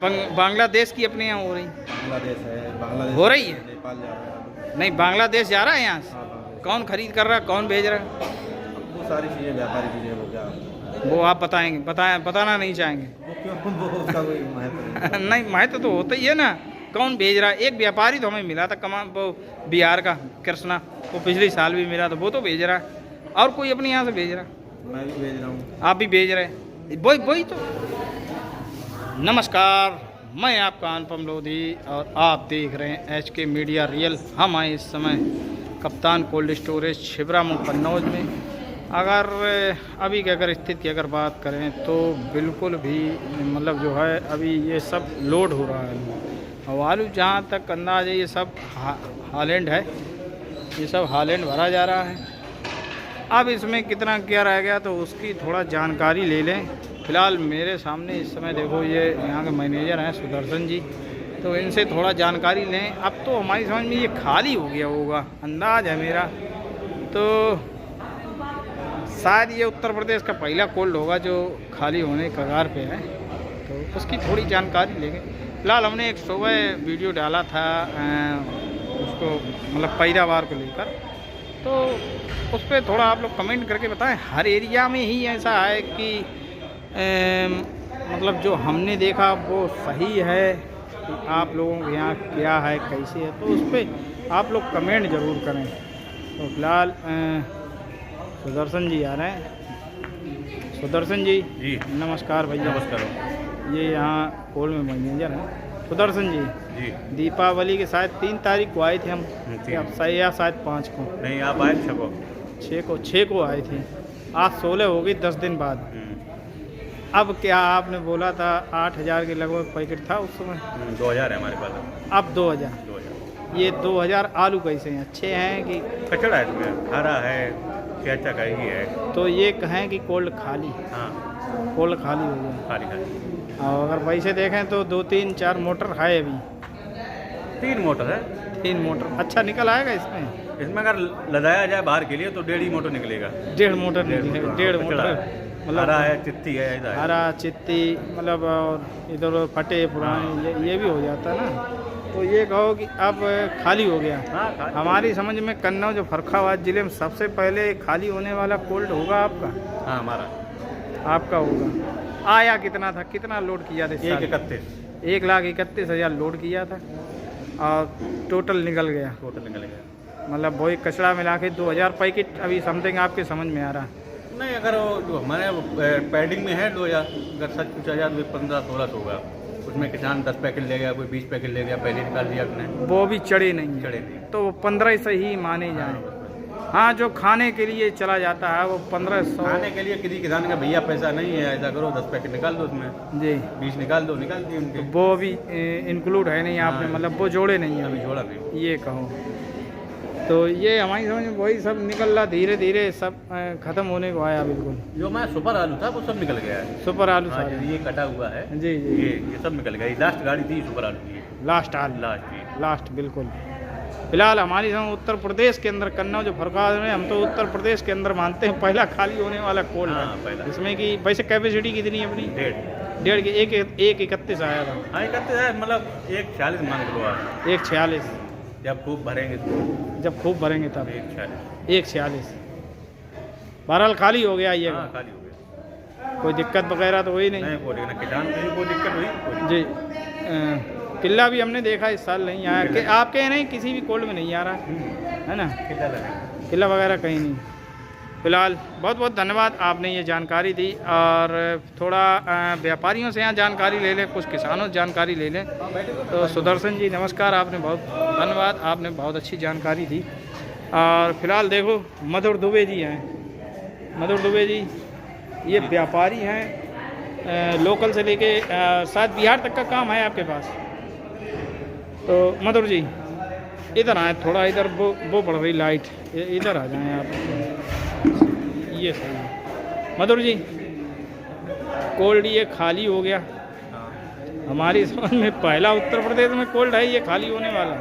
बांग्लादेश की अपने यहाँ हो रही बांग्लादेश है, बांग्लादेश हो रही है? नेपाल जा रहा है। नहीं, बांग्लादेश जा रहा है यहाँ से। हाँ, बांग्लादेश। कौन खरीद कर रहा है, कौन भेज रहा है? वो सारी चीज़ें व्यापारी चीज़ें वो क्या वो आप बताएंगे, बताना नहीं चाहेंगे? वो क्यों वो उसका कोई महत्व नहीं। नहीं, महत्व तो होता ही है ना। कौन भेज रहा है? एक व्यापारी तो हमें मिला था वो बिहार का कृष्णा, वो पिछले साल भी मिला था, वो तो भेज रहा है। और कोई अपने यहाँ से भेज रहा है? मैं भी भेज रहा हूँ। आप भी भेज रहे हैं? वही तो। नमस्कार, मैं आपका अनुपम लोधी और आप देख रहे हैं HK मीडिया रियल। हम आए इस समय कप्तान कोल्ड स्टोरेज छिबरामऊ कन्नौज में। अगर अभी की अगर स्थिति की अगर बात करें तो बिल्कुल भी मतलब जो है अभी ये सब लोड हो रहा है। और आलू जहाँ तक अंदाज है ये सब हालैंड है, ये सब हालैंड भरा जा रहा है। अब इसमें कितना क्या रह गया तो उसकी थोड़ा जानकारी ले लें। फ़िलहाल मेरे सामने इस समय देखो ये यहाँ के मैनेजर हैं सुदर्शन जी, तो इनसे थोड़ा जानकारी लें। अब तो हमारी समझ में ये खाली हो गया होगा, अंदाज है मेरा, तो शायद ये उत्तर प्रदेश का पहला कोल्ड होगा जो खाली होने के कगार पे है, तो उसकी थोड़ी जानकारी लेंगे। फ़िलहाल हमने एक सुबह वीडियो डाला था उसको मतलब पैदावार को लेकर, तो उस पर थोड़ा आप लोग कमेंट करके बताएं। हर एरिया में ही ऐसा है कि मतलब जो हमने देखा वो सही है कि आप लोगों के यहाँ क्या है, कैसे है, तो उस पर आप लोग कमेंट ज़रूर करें। तो फिलहाल सुदर्शन जी आ रहे हैं। सुदर्शन जी नमस्कार भैया। नमस्कार। ये यहाँ कोल में मैनेजर हैं सुदर्शन जी। दीपावली के शायद 3 तारीख को आए थे हम, अब सही या शायद 5 को? नहीं, आप आए 6 को आए थे। आज 16 हो गई, 10 दिन बाद। अब क्या आपने बोला था 8000 के लगभग पैकेट था उस समय? 2000 है हमारे पास। अब 2000। ये 2000 आलू कैसे हैं, अच्छे हैं कि कचड़ा है इसमें? हरा है, क्या का ही है। तो ये कहें कि कोल्ड खाली? हाँ, कोल्ड खाली हो गया। खाली। और अगर पैसे देखें तो 2 3 4 मोटर है अभी। 3 मोटर है। 3 मोटर अच्छा निकल आएगा इसमें? इसमें अगर लदाया जाए बाहर के लिए तो 1.5 मोटर निकलेगा। 1.5 मोटर निकलेगा। 1.5 मोटर मतलब हरा है, चित्ती है, इधर हरा चित्ती मतलब, और इधर फटे पुराने ये भी हो जाता है ना। तो ये कहो कि अब खाली हो गया। हाँ, हमारी समझ में कन्नौज जो फर्रुखाबाद ज़िले में सबसे पहले खाली होने वाला कोल्ड होगा आपका? हाँ, हमारा आपका होगा। आया कितना था, कितना लोड किया था? 1,31,000 लोड किया था और टोटल निकल गया। मतलब वही कचड़ा मिला के 2000 पैकेट अभी समथिंग आपके समझ में आ रहा है? नहीं, अगर वो जो हमारे पैडिंग में है 2000, अगर सच कुछ 1500-1600 होगा। उसमें किसान 10 पैकेट ले गया, कोई 20 पैकेट ले गया, पहले निकाल दिया अपने। वो भी चढ़े नहीं तो 15 से ही माने जाए। हाँ, जो खाने के लिए चला जाता है वो 1500। खाने के लिए किसी किसान का भैया पैसा नहीं है, ऐसा करो 10 पैकेट निकाल दो उसमें जी, 20 निकाल दिए उनके। वो भी इंक्लूड है नहीं आपने? मतलब वो जोड़े नहीं है अभी, जोड़ा नहीं ये कहो। तो ये हमारी समझ में वही सब निकल रहा, धीरे धीरे सब खत्म होने को आया। बिल्कुल जो हमारा सुपर आलू था वो सब निकल गया है। सुपर आलू सारे ये कटा हुआ है जी जी, ये सब निकल गया। लास्ट गाड़ी थी सुपर आलू की, लास्ट बिल्कुल। फिलहाल हमारी समझ उत्तर प्रदेश के अंदर कन्नौज जो फर्रुखाबाद में, हम तो उत्तर प्रदेश के अंदर मानते हैं पहला खाली होने वाला कोल्ड है। इसमें कि वैसे कैपेसिटी कितनी है अपनी? 1.5 की 1,31 आया था। हाँ, 31 है, मतलब 1,46 मान लो आप। 1,46 जब खूब भरेंगे तब 1,46। 1,46 बहरहाल खाली हो गया। ये हाँ, खाली हो गया। कोई दिक्कत वगैरह तो हुई नहीं? किसान को कोई दिक्कत हुई जी। किला भी हमने देखा इस साल नहीं आया कि आपके नहीं, किसी भी कोल्ड में नहीं आ रहा है ना? किला वगैरह कहीं नहीं। फिलहाल बहुत बहुत धन्यवाद, आपने ये जानकारी दी। और थोड़ा व्यापारियों से यहाँ जानकारी ले लें, कुछ किसानों से जानकारी ले लें। तो सुदर्शन जी नमस्कार, आपने बहुत धन्यवाद, आपने बहुत अच्छी जानकारी दी। और फिलहाल देखो मधुर दुबे जी हैं। मधुर दुबे जी ये व्यापारी हैं, लोकल से लेके शायद बिहार तक का काम है आपके पास। तो मधुर जी इधर आए थोड़ा, इधर वो पड़ रही लाइट, इधर आ जाएं आप। ये सही है मधुर जी, कोल्ड ये खाली हो गया। हमारी समझ में पहला उत्तर प्रदेश में कोल्ड है ये खाली होने वाला।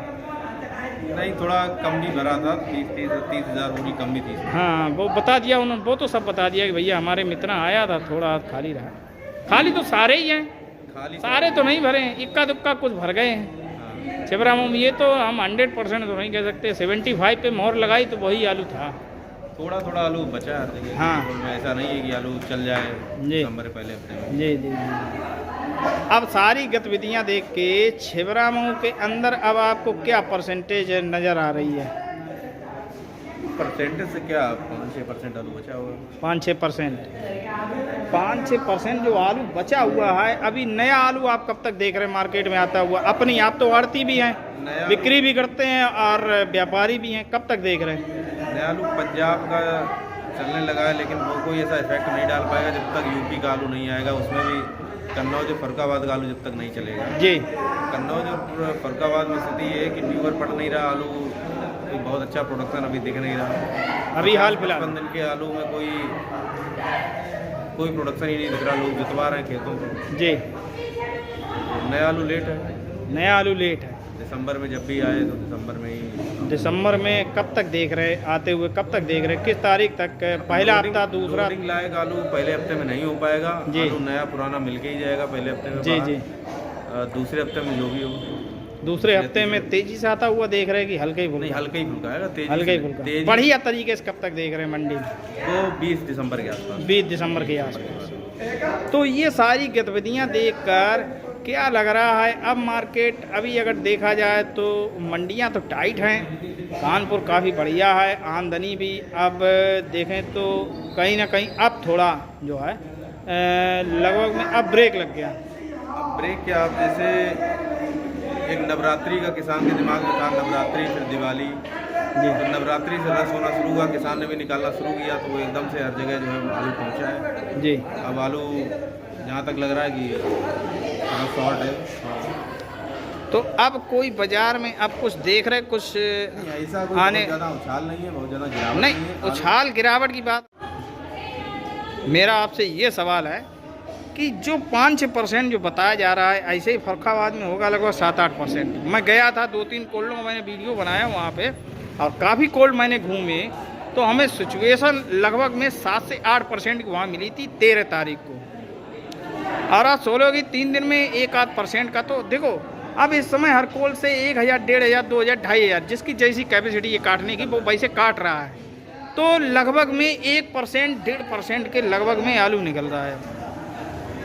नहीं, थोड़ा कम भी भरा था, 30,000 पूरी कम भी थी। हाँ, वो बता दिया उन्होंने, वो तो सब बता दिया कि भैया हमारे में इतना आया था, थोड़ा खाली रहा। खाली तो सारे ही हैं। सारे तो नहीं भरे हैं, इक्का दुक्का कुछ भर गए हैं छिबरा मूंग। ये तो हम 100% तो नहीं कह सकते, 75 पे मोहर लगाई तो वही आलू था। थोड़ा थोड़ा आलू बचा है हर जगह। हाँ। ऐसा नहीं है कि आलू चल जाए जी। दिसंबर के पहले हफ्ते में। जी जी जी। अब सारी गतिविधियां देख के छिबरा मूंग के अंदर अब आपको क्या परसेंटेज नज़र आ रही है? परसेंटेज से क्या 5-6% आलू बचा हुआ है। 5-6%। 5-6% जो आलू बचा हुआ है, अभी नया आलू आप कब तक देख रहे हैं मार्केट में आता हुआ? अपनी आप तो आड़ती भी हैं, बिक्री भी करते हैं और व्यापारी भी हैं, कब तक देख रहे हैं? नया आलू पंजाब का चलने लगा है, लेकिन वो कोई ऐसा इफेक्ट नहीं डाल पाएगा जब तक यूपी का आलू नहीं आएगा। उसमें भी कन्नौज फरुखाबाद का आलू जब तक नहीं चलेगा। जी। कन्नौज और फरुखाबाद में स्थिति ये है कि न्यूअर पड़ नहीं रहा आलू, कोई बहुत अच्छा प्रोडक्शन अभी दिख नहीं रहा। अभी हाल फिलहाल 55 दिन के आलू में कोई प्रोडक्शन ही नहीं दिख रहा। लोग जुतवा रहे हैं खेतों को। जी। नया आलू लेट है। नया आलू लेट है। दिसंबर में जब भी आए तो दिसंबर में ही। दिसंबर में कब तक देख रहे आते हुए, कब तक देख रहे, किस तारीख तक? पहला हफ्ता, दूसरा? लोडिंग लायक आलू पहले हफ्ते में नहीं हो पाएगा। जी। आलू नया पुराना मिलके ही जाएगा पहले हफ्ते में। जी जी। दूसरे हफ्ते में जो भी हो। दूसरे हफ्ते में तेजी से आता हुआ देख रहे हैं कि हल्का ही नहीं, फुल्का? हल्का ही फुल्का आएगा। हल्का ही फुल्का। बढ़िया तरीके से कब तक देख रहे हैं मंडी में? तो 20 दिसंबर के आसपास। 20 दिसंबर के आसपास। तो ये सारी गतिविधियां देखकर क्या लग रहा है? अब मार्केट अभी अगर देखा जाए तो मंडियां तो टाइट हैं, कानपुर काफ़ी बढ़िया है, आमदनी भी अब देखें तो कहीं ना कहीं अब थोड़ा जो है लगभग में अब ब्रेक लग गया। अब ब्रेक क्या, आप जैसे एक नवरात्रि का किसान के दिमाग में था, नवरात्रि फिर दिवाली। जी। तो नवरात्रि से रस होना शुरू हुआ, किसान ने भी निकालना शुरू किया, तो वो एकदम से हर जगह जो है आलू पहुँचा है। जी। अब आलू जहाँ तक लग रहा है कि शॉर्ट है। तो अब कोई बाजार में अब कुछ देख रहे, कुछ ऐसा कोई आने बहुत ज़्यादा उछाल नहीं है, बहुत ज़्यादा गिरावट नहीं, है। उछाल गिरावट की बात। मेरा आपसे ये सवाल है कि जो 5-6% जो बताया जा रहा है, ऐसे ही फरुखाबाद में होगा लगभग 7-8%। मैं गया था 2-3 कोल्डों में, मैंने वीडियो बनाया वहाँ पे, और काफ़ी कोल्ड मैंने घूमे, तो हमें सिचुएशन लगभग में 7 से 8% की वहाँ मिली थी 13 तारीख को। और आज 16 की 3 दिन में 1-8% का। तो देखो अब इस समय हर कोल से 1000, 1500, 2000, 2500 जिसकी जैसी कैपेसिटी है काटने की, वो वैसे काट रहा है। तो लगभग में 1%, 1.5% के लगभग में आलू निकल रहा है।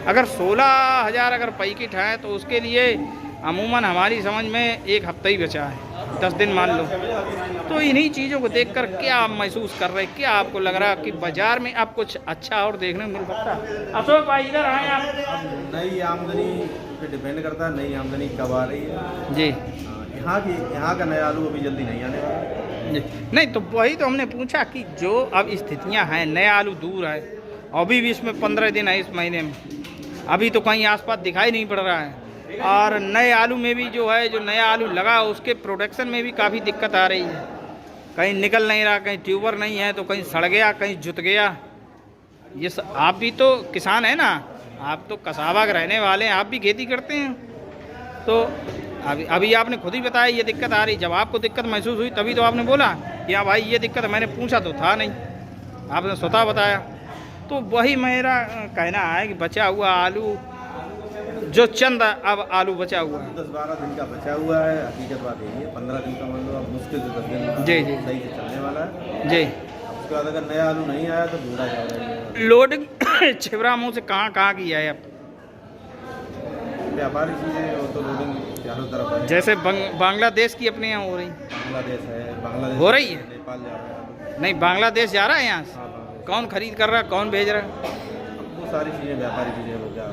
अगर 16,000 अगर पैकेट है तो उसके लिए अमूमन हमारी समझ में एक हफ्ता ही बचा है, 10 दिन मान लो। तो इन्हीं चीज़ों को देखकर क्या आप महसूस कर रहे हैं? क्या आपको लग रहा है कि बाजार में अब कुछ अच्छा और देखने को मिल सकता है? अशोक भाई इधर आए आप। नई आमदनी पे डिपेंड करता है, नई आमदनी कब आ रही है। जी। यहाँ का नया आलू अभी जल्दी नहीं आने वाला। जी। नहीं, तो वही तो हमने पूछा कि जो अब स्थितियाँ हैं, नया आलू दूर है, अभी भी इसमें 15 दिन है इस महीने में, अभी तो कहीं आसपास दिखाई नहीं पड़ रहा है। और नए आलू में भी जो है, जो नया आलू लगा उसके प्रोडक्शन में भी काफ़ी दिक्कत आ रही है। कहीं निकल नहीं रहा, कहीं ट्यूबर नहीं है, तो कहीं सड़ गया, कहीं जुत गया। ये आप भी तो किसान है ना, आप तो कसाबा के रहने वाले हैं, आप भी खेती करते हैं। तो अभी आपने खुद ही बताया ये दिक्कत आ रही। जब आपको दिक्कत महसूस हुई तभी तो आपने बोला कि हाँ भाई ये दिक्कत, मैंने पूछा तो था नहीं, आपने स्वतः बताया। तो वही मेरा कहना है कि बचा हुआ आलू जो चंद अब आलू बचा हुआ है, 10-12 दिन का बचा हुआ है। हकीकत बात यही है, 15 दिन का मान लो अब मुश्किल से 10 दिन जी जी सही से चलने वाला है। जी। उसके बाद अगर नया आलू नहीं आया तो ढूंढा जाएगा। लोडिंग छिबरा मुँह से कहाँ की है अब? व्यापारी चीज़ें वो तो लोडिंग चारों तरफ है। जैसे बांग्लादेश की अपने यहाँ हो रही, बांग्लादेश है, बांग्लादेश हो रही है। नेपाल जा रहा है। नहीं, बांग्लादेश जा रहा है यहाँ से। हाँ, बांग्लादेश। कौन खरीद कर रहा है, कौन भेज रहा है? वो सारी चीज़ें व्यापारी चीज़ें वो क्या,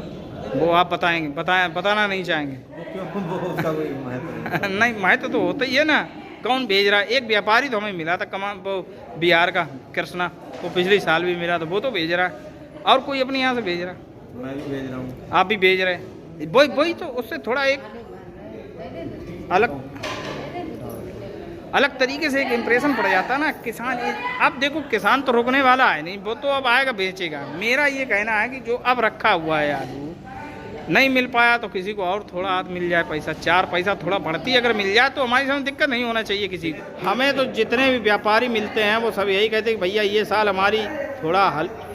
वो आप बताएंगे, बताना नहीं चाहेंगे? वो क्यों, वो उसका कोई महत्व नहीं। नहीं, महत्व तो होता ही है ना, कौन भेज रहा है? एक व्यापारी तो हमें मिला था वो बिहार का कृष्णा, वो पिछले साल भी मिला था, वो तो भेज रहा है। और कोई अपने यहाँ से भेज रहा है? मैं भी भेज रहा हूँ। आप भी भेज रहे हैं? वही तो, उससे थोड़ा एक अलग तरीके से एक इम्प्रेशन पड़ जाता है ना किसान। अब देखो किसान तो रुकने वाला है नहीं, वो तो अब आएगा बेचेगा। मेरा ये कहना है कि जो अब रखा हुआ है आलू नहीं मिल पाया तो किसी को और थोड़ा हाथ मिल जाए, पैसा 4 पैसा थोड़ा बढ़ती अगर मिल जाए तो हमारी समझ दिक्कत नहीं होना चाहिए किसी को। हमें तो जितने भी व्यापारी मिलते हैं वो सब यही कहते हैं कि भैया ये साल हमारी थोड़ा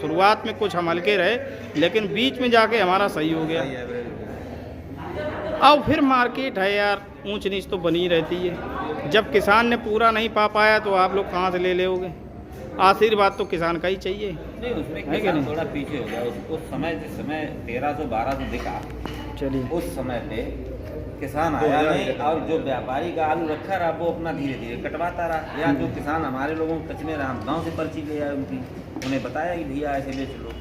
शुरुआत में कुछ हम हल्के रहे, लेकिन बीच में जाके हमारा सही हो गया। और फिर मार्केट है यार, ऊंच नीच तो बनी रहती है। जब किसान ने पूरा नहीं पा पाया तो आप लोग कहाँ से ले लोगे? आशीर्वाद तो किसान का ही चाहिए। नहीं, उसमें है कि किसान नहीं? थोड़ा पीछे हो गया। उस समय जिस समय 1300-1200 बिका, चलिए, उस समय पे किसान आया नहीं, और जो व्यापारी का आलू रखा रहा वो अपना धीरे धीरे कटवाता रहा। या जो किसान हमारे लोगों को टच में रहा, हम गाँव से पर्ची ले आए उनकी, उन्हें बताया कि भैया ऐसे बेच लो।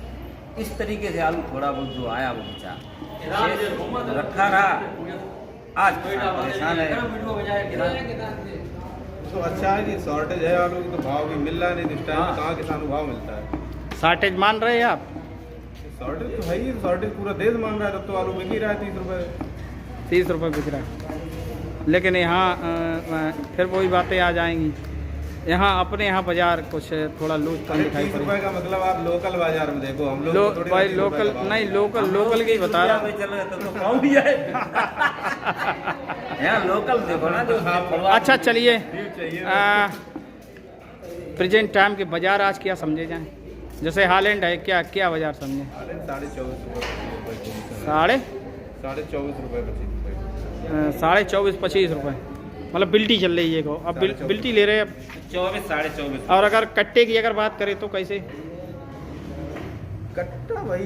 इस तरीके से आलू थोड़ा बहुत जो आया वो बेचा, रखा रहा। आज परेशान है। तो अच्छा है कि शॉर्टेज है आलू की, तो भाव भी मिल रहा है। नहीं इस टाइम हाँ। कहाँ किसान को भाव मिलता है? शॉर्टेज मान रहे हैं आप? शॉर्टेज तो है ही, शॉर्टेज पूरा देश मान रहा है। तब तो आलू बिक ही रहा है 30 रुपये। 30 रुपये बिक रहा है। लेकिन यहाँ फिर वही बातें आ जाएंगी। यहाँ अपने यहाँ बाजार कुछ थोड़ा लूज कम दिखाई 30 पड़ेगा। रुपये का मतलब आप लोकल बाजार में देखो, हम लोग थोड़ी भाई 30 रुपये लोकल का भाव। नहीं, लोकल की बता रहा हूँ। चल रहे तो कौन भी है। यहाँ लोकल देखो ना जो अच्छा चलिए, चाहिए प्रेजेंट टाइम के बाजार आज क्या समझे जाएं? जैसे हालैंड है, क्या क्या बाजार समझे? 24.25 रुपये 24-25 रुपये, मतलब बिल्टी चल रही है को। अब बिल्टी ले रहे हैं अब। 24-24.5। और अगर कट्टे की अगर बात करें तो कैसे? कट्टा वही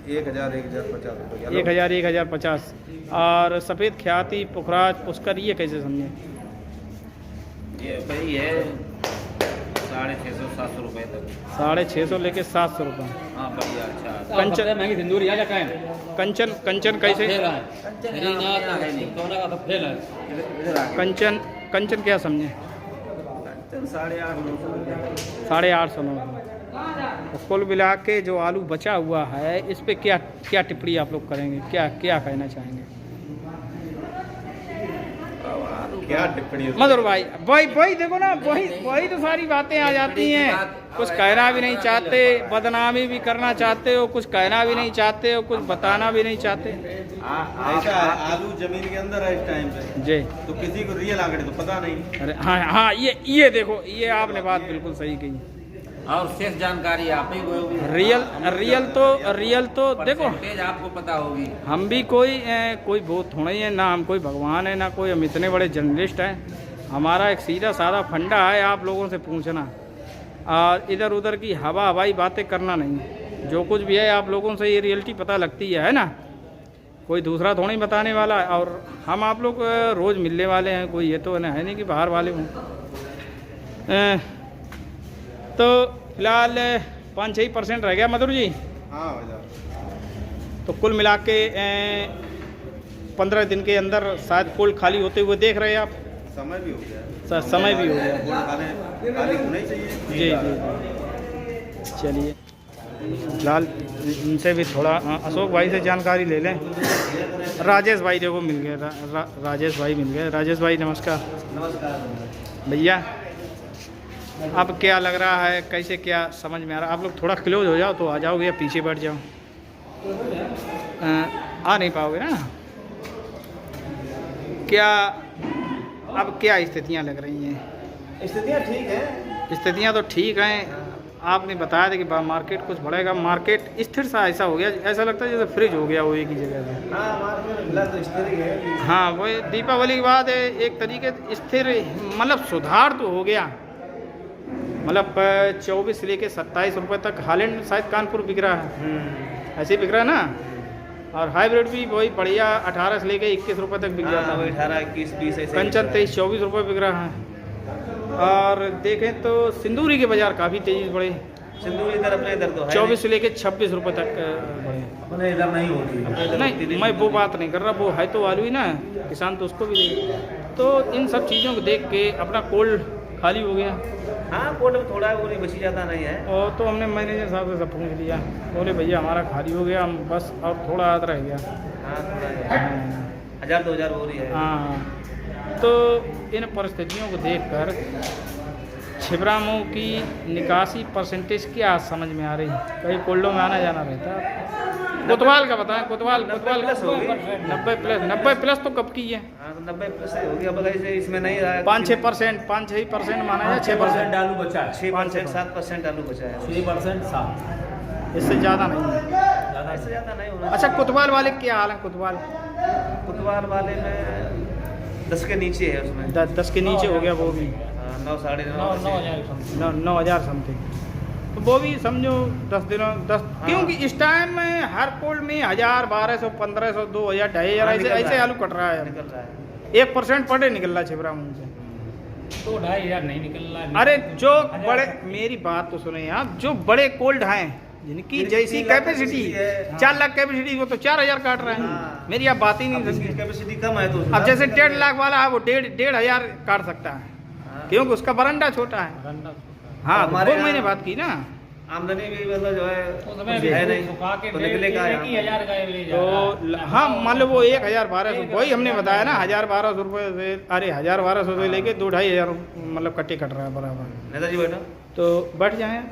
1000-1050 रुपये। 1000-1050। और सफ़ेद ख्याति, पुखराज, पुष्कर, ये कैसे समझे? ये भाई है 650-700 रुपये तक। 650 लेके 700 रुपये। हाँ बढ़िया, अच्छा। कंचन महंगी सिंदूर या क्या है? कंचन कैसे? फेल है। कंचन मेरी यहाँ नाक है नहीं। सोना का तो फेल है। इधर आके। कंचन क्या समझे? कंचन 850-900। 850-900। तो कुल मिला के जो आलू बचा हुआ है, इस पे क्या क्या टिप्पणी आप लोग करेंगे? क्या क्या कहना चाहेंगे? क्या टिप्पणी है? मधुर भाई, वही देखो ना, वही तो सारी बातें आ जाती हैं। कुछ कहना भी नहीं चाहते, बदनामी भी करना चाहते हो, कुछ कहना भी नहीं चाहते हो, कुछ बताना भी नहीं चाहते। ऐसा है, आलू जमीन के अंदर है इस टाइम पे, जी। तो किसी को रियल आंकड़े तो पता नहीं। अरे हाँ हाँ, ये देखो, ये आपने बात बिल्कुल सही कही। और शेष जानकारी आप ही को होगी। रियल तो देखो, परसेंटेज आपको पता होगी। हम भी कोई वो थोड़ा ही है ना, हम कोई भगवान है ना कोई हम इतने बड़े जर्नलिस्ट हैं। हमारा एक सीधा साधा फंडा है आप लोगों से पूछना, और इधर उधर की हवाई बातें करना नहीं। जो कुछ भी है आप लोगों से ये रियलिटी पता लगती है ना, कोई दूसरा थोड़ा ही बताने वाला है। और हम आप लोग रोज़ मिलने वाले हैं, कोई ये तो है नहीं कि बाहर वाले हों। तो फिलहाल 5-6% रह गया मधुर जी। हाँ बाजार तो कुल मिला के 15 दिन के अंदर शायद कोल्ड खाली होते हुए देख रहे हैं आप। समय भी हो गया। समय भी हो गया। खाली होना ही चाहिए। जी। चलिए फिलहाल इनसे भी थोड़ा अशोक भाई से जानकारी ले लें। राजेश भाई देखो मिल गए, राजेश भाई मिल गए। राजेश भाई नमस्कार। नमस्कार भैया, अब क्या लग रहा है, कैसे क्या समझ में आ रहा है? आप लोग थोड़ा क्लोज हो जाओ तो आ जाओगे, या पीछे बैठ जाओ? आ नहीं पाओगे ना? क्या अब क्या स्थितियां लग रही हैं? स्थितियाँ ठीक है। स्थितियां तो ठीक हैं। आपने बताया था कि मार्केट कुछ बढ़ेगा। मार्केट स्थिर सा ऐसा हो गया, ऐसा लगता है जैसे फ्रिज हो गया वो एक ही जगह पे। हाँ मार्केट मिला तो स्थिर ही है। हाँ, वही दीपावली के बाद एक तरीके से स्थिर, मतलब सुधार तो हो गया। मतलब 24 लेके 27 रुपये तक हालैंड शायद कानपुर बिक रहा है, ऐसे ही बिक रहा है ना। और हाइब्रिड भी वही बढ़िया 18 से लेके 21 रुपये तक बिक जाता है। 18, 21, 20 ऐसे। कंचन 23-24 रुपये बिक रहा है। और देखें तो सिंदूरी के बाज़ार काफ़ी तेज़ी से बढ़े। सिंदूर इधर अपने इधर तो है 24 से लेके 26 रुपये तक बढ़े। अपने इधर नहीं होती। नहीं, मैं वो बात नहीं कर रहा, वो है तो आलू ही ना, किसान तो उसको भी दे। तो इन सब चीज़ों को देख के अपना कोल्ड खाली हो गया। हाँ कोट में थोड़ा वो नहीं बची ज़्यादा नहीं है। और तो हमने मैनेजर साहब से सब पूछ लिया, बोले भैया हमारा खाली हो गया, हम बस और थोड़ा हाथ रह गया। हाँ थोड़ा 1000-2000 हो रही है। हाँ, तो इन परिस्थितियों को देखकर छिबरामऊ की निकासी परसेंटेज क्या समझ में आ रही? कहीं कोल्डों में आना जाना रहता है? कोतवाल का बताएं। कोतवाल 90 प्लस तो कब की है? हाँ तो 90 प्लस हो गया। अब ऐसे इसमें नहीं रहा। 5-6% माना जाए। 6% आलू बचा है। 6%, 7% आलू बचा है। 6% 7। इससे ज़्यादा नहीं है। 10 से ज़्यादा नहीं होना अच्छा, कुतवाल वाले क्या हाल है? कुतवाल फुटबॉल वाले में 10 के नीचे है उसमें 10 के नीचे हो गया वो भी 9 साढ़े 9 9,000 समथिंग। तो वो भी समझो 10 दिनों 10 क्योंकि इस टाइम में हर कोल्ड में 1,000 1,200 1,500 2,000 2,500 ऐसे आलू कट रहा है। निकल रहा है 1% पर डे निकल रहा है छिबरा मुंह से। 2,500 नहीं निकल रहा है। अरे जो बड़े, मेरी बात तो सुने आप, जो बड़े कोल्ड हैं जिनकी जैसी 3 लाख कैपेसिटी है। 4 लाख कैपेसिटी, वो तो 4,000 काट रहे हैं। मेरी आप बात ही नहीं अब समझी। जिसकी कैपेसिटी कम है तो अब जैसे 1.5 लाख वाला है वो 1,500 काट सकता है, क्योंकि उसका बरंडा छोटा है। हाँ, हमारे वो मैंने यहाँ- बात की ना। आमदनी भी मतलब जो है उस समय कुछ है नहीं सुखा के तो निकलेगा एक ही 1,000 का एवरेज आ रहा है। तो हाँ, मान लो वो 1,000-1,200, वही हमने बताया ना, 1,000-1,200 रुपये से, अरे 1,000-1,200 से लेके 2,500 मतलब कट्टे कट रहा है बराबर। नेताजी बैठा तो बढ़ जाए।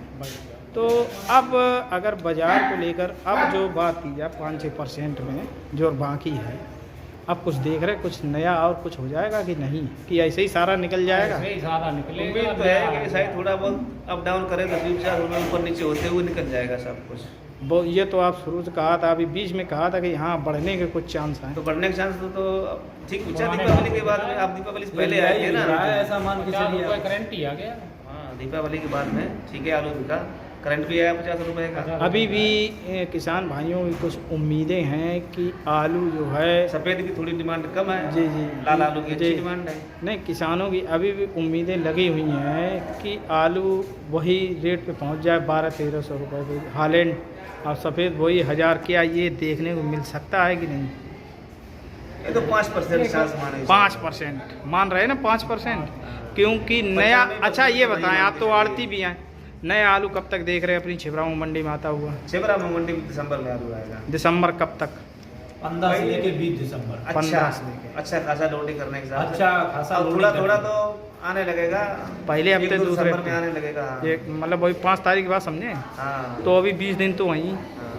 तो अब अगर बाजार को लेकर अब जो बात की जाए 5-6% में जो बाकी है, अब कुछ देख रहे कुछ नया और कुछ हो जाएगा कि नहीं, कि ऐसे ही सारा निकल जाएगा? ऐसे ही सारा निकलेगा। उम्मीद तो है कि ऐसा ही थोड़ा बहुत अप डाउन करे तो 2-4 रुपये ऊपर नीचे होते हुए निकल जाएगा सब कुछ। वो ये तो आप शुरू से कहा था, अभी बीच में कहा था कि हाँ बढ़ने के कुछ चांस हैं। तो बढ़ने के चांस तो ठीक पूछा दीपावली के बाद में। आप दीपावली से पहले आए थे ना, ऐसा मान के 50 चलिए रुपये आप। करंट ही आ गया। हाँ दीपावली के बाद में ठीक है आलू बिका, करंट भी आया 50 रुपये का। अभी भी किसान भाइयों की कुछ उम्मीदें हैं कि आलू जो है, सफ़ेद की थोड़ी डिमांड कम है, जी जी, लाल आलू की अच्छी जी। डिमांड है। नहीं, किसानों की अभी भी उम्मीदें लगी हुई हैं कि आलू वही रेट पे पहुंच जाए 1200-1300 रुपये पे हालैंड, और सफ़ेद वही 1,000। क्या ये देखने को मिल सकता है कि नहीं? ये तो 5% चांस माने 5% मान रहे हैं ना, 5%, क्योंकि नया। अच्छा ये बताएं, आप तो आड़ती भी हैं, नया आलू कब तक देख रहे हैं अपनी छिबराऊ मंडी में आता हुआ? छिबरा में मंडी में दिसंबर में आलू आएगा। दिसंबर कब तक? 15 से लेके 20 दिसंबर। 15 से लेके। अच्छा खासा लोडिंग करने के साथ अच्छा खासा और लोडिंग थोड़ा करने थोड़ा के तो आने लगेगा, पहले हफ्ते 1-2 दूसरे दिसंबर में हफ्ते। आने लगेगा। एक मतलब वही 5 तारीख के बाद समझे, हाँ तो अभी 20 दिन तो वहीं, हाँ।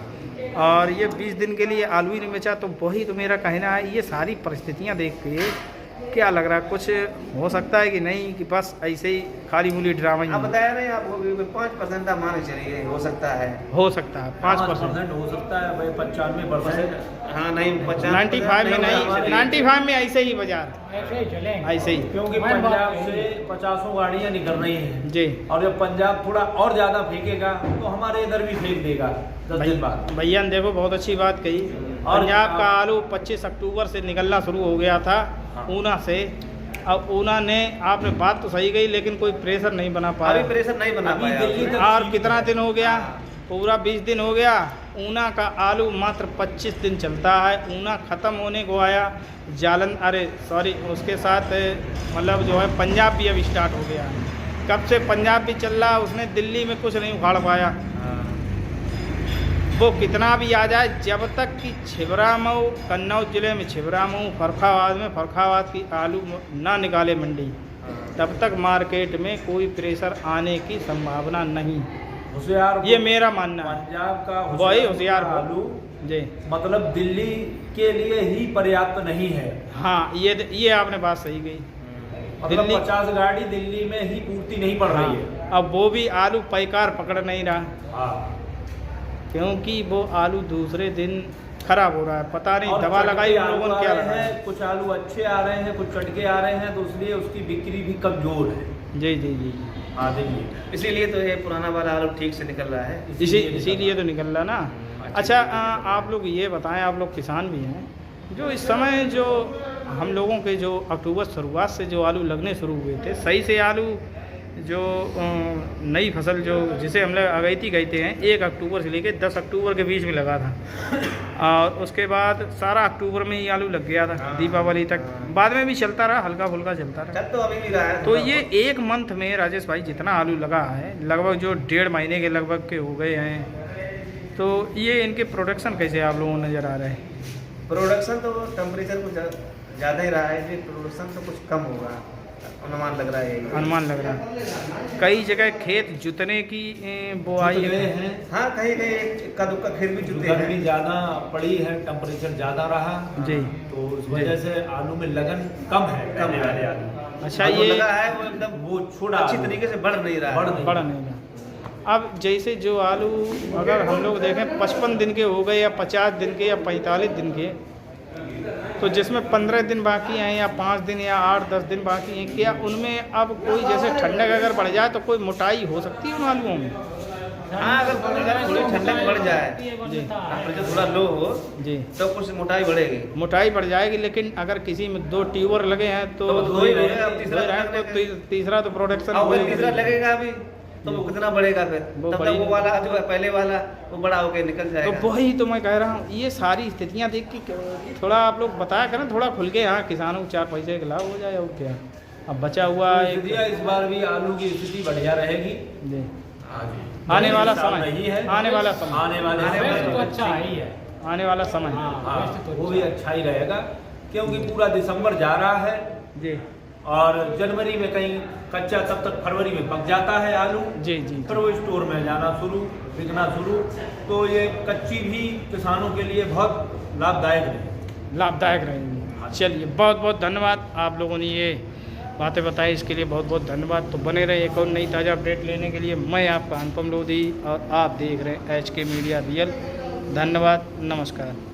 और ये 20 दिन के लिए आलू ही नहीं बेचा। तो वही तो मेरा कहना है, ये सारी परिस्थितियाँ देख के क्या लग रहा है, कुछ हो सकता है कि नहीं, कि बस ऐसे ही खाली मूली ड्रामा ही आप है? बताया नहीं आपको भी 5% आप माने चलिए, हो सकता है। हो सकता है 5%। हो सकता है भाई, 95%। हाँ नहीं 95 में नहीं, 95 में ऐसे ही बाजार, ऐसे ही चलेंगे। ऐसे ही। क्योंकि मैं बात पंजाब कही। से 50 गाड़ियाँ निकल रही हैं, जी और जब पंजाब थोड़ा और ज़्यादा फेंकेगा तो हमारे इधर भी फेंक देगा 10 दिन बाद। भैया ने देखो बहुत अच्छी बात कही। और पंजाब का आलू 25 अक्टूबर से निकलना शुरू हो गया था ऊना से। अब ऊना ने, आपने बात तो सही कही, लेकिन कोई प्रेशर नहीं बना अभी पाया। प्रेशर नहीं बना अभी पाया दिल्ली उसने। तक- और कितना दिन हो गया? पूरा 20 दिन हो गया। ऊना का आलू मात्र 25 दिन चलता है। ऊना ख़त्म होने को आया, जालन, अरे सॉरी, उसके साथ मतलब जो है पंजाब भी अब स्टार्ट हो गया। कब से पंजाब भी चल रहा, उसने दिल्ली में कुछ नहीं उखाड़ पाया। हाँ। वो कितना भी आ जाए, जब तक कि छिबरामऊ, कन्नौज जिले में छिबरामऊ, फर्रुखाबाद में फर्रुखाबाद की आलू ना निकाले मंडी, तब तक मार्केट में कोई प्रेशर आने की संभावना नहीं। होशियार ये मेरा मानना है। पंजाब का वही होशियार आलू जी, मतलब दिल्ली के लिए ही पर्याप्त नहीं है। हाँ, ये आपने बात सही कही। मतलब दिल्ली- 50 गाड़ी दिल्ली में ही पूर्ति नहीं पड़ रही है। हाँ, अब वो भी आलू पैकार पकड़ नहीं रहा, हाँ। क्योंकि वो आलू दूसरे दिन खराब हो रहा है। पता नहीं और दवा चटके लगाई उन आलू लोगों ने आ क्या रहे लगाया। हैं, कुछ आलू अच्छे आ रहे हैं, कुछ चटके आ रहे हैं, तो इसलिए उसकी बिक्री भी कमजोर है। जी जी जी, हाँ दिल्ली इसीलिए तो ये पुराना वाला आलू ठीक से निकल रहा है। इसीलिए तो निकल रहा ना। अच्छा, आप लोग ये बताएं, आप लोग किसान भी हैं, जो इस समय जो हम लोगों के जो अक्टूबर शुरुआत से जो आलू लगने शुरू हुए थे, सही से आलू जो नई फसल जो जिसे हम लोग अगैती कहते हैं, 1 अक्टूबर से लेकर 10 अक्टूबर के बीच में लगा था, और उसके बाद सारा अक्टूबर में ही आलू लग गया था दीपावली तक। बाद में भी चलता रहा, हल्का फुल्का चलता रहा। चल तो अभी भी रहा है। तो ये 1 मंथ में राजेश भाई जितना आलू लगा है, लगभग जो 1.5 महीने के लगभग के हो गए हैं, तो ये इनके प्रोडक्शन कैसे आप लोगों को नज़र आ रहे हैं? प्रोडक्शन तो टेम्परेचर कुछ ज़्यादा ही रहा है, इसलिए प्रोडक्शन तो कुछ कम होगा, अनुमान लग रहा है यही। अनुमान लग रहा है। कई जगह खेत जुतने की बुआई गए है। हैं, हाँ कहीं कहीं इक्का दुक्का खेत भी जुते गर्मी हैं। ज्यादा पड़ी है, टेम्परेचर ज्यादा रहा, जी, तो उस वजह से आलू में लगन कम है। कम है। आलू अच्छा, और जो ये लगा है वो एकदम वो छोड़ा अच्छी आलू तरीके से बढ़ नहीं रहा है। बढ़ नहीं बड़ा नहीं रहा। अब जैसे जो आलू अगर हम लोग देखें 55 दिन के हो गए या 50 दिन के या 45 दिन के, तो जिसमें 15 दिन बाकी हैं या 5 दिन या 8-10 दिन बाकी हैं, क्या उनमें अब कोई जैसे ठंडक अगर बढ़ जाए तो कोई मोटाई हो सकती है उन आलुओं में? हाँ, अगर थोड़ी ठंडक बढ़ जाए, जी टेम्परेचर थोड़ा लो हो जी तो कुछ मोटाई बढ़ेगी। मोटाई बढ़ जाएगी, लेकिन अगर किसी में 2 ट्यूबर लगे हैं तो तो दो ही रहेगा, अब तीसरा दो ही रहेगा, तो तीसरा तो प्रोडक्शन अब तीसरा लगेगा अभी तो वो कितना बढ़ेगा फिर, वो तब तक बढ़ेगा। वो वाला जो है पहले वाला वो बड़ा होके निकल जाएगा। तो वही तो मैं कह रहा हूँ, ये सारी स्थितियाँ देख के थोड़ा आप लोग बताया करें थोड़ा खुल के, हाँ किसानों को 4 पैसे का लाभ हो जाए और क्या। अब बचा हुआ स्थितियाँ इस बार भी आलू की स्थिति बढ़िया रहेगी। जी हाँ जी। आने वाला साल समय नहीं है, आने वाला समय आने वाले वेस्ट समय तो अच्छा ही है। आने वाला समय हाँ, हाँ, वेस्ट तो वो अच्छा भी है। अच्छा ही रहेगा, क्योंकि पूरा दिसंबर जा रहा है जी और जनवरी में कहीं कच्चा तब तक फरवरी में पक जाता है आलू, जी जी फिर वो स्टोर में जाना शुरू, बिकना शुरू, तो ये कच्ची भी किसानों के लिए बहुत लाभदायक रहेगी। लाभदायक रहेंगी। चलिए बहुत बहुत धन्यवाद, आप लोगों ने ये बातें बताई, इसके लिए बहुत बहुत धन्यवाद। तो बने रहे एक और नई ताज़ा अपडेट लेने के लिए। मैं आपका अनुपम लोधी और आप देख रहे हैं HK मीडिया रियल। धन्यवाद, नमस्कार।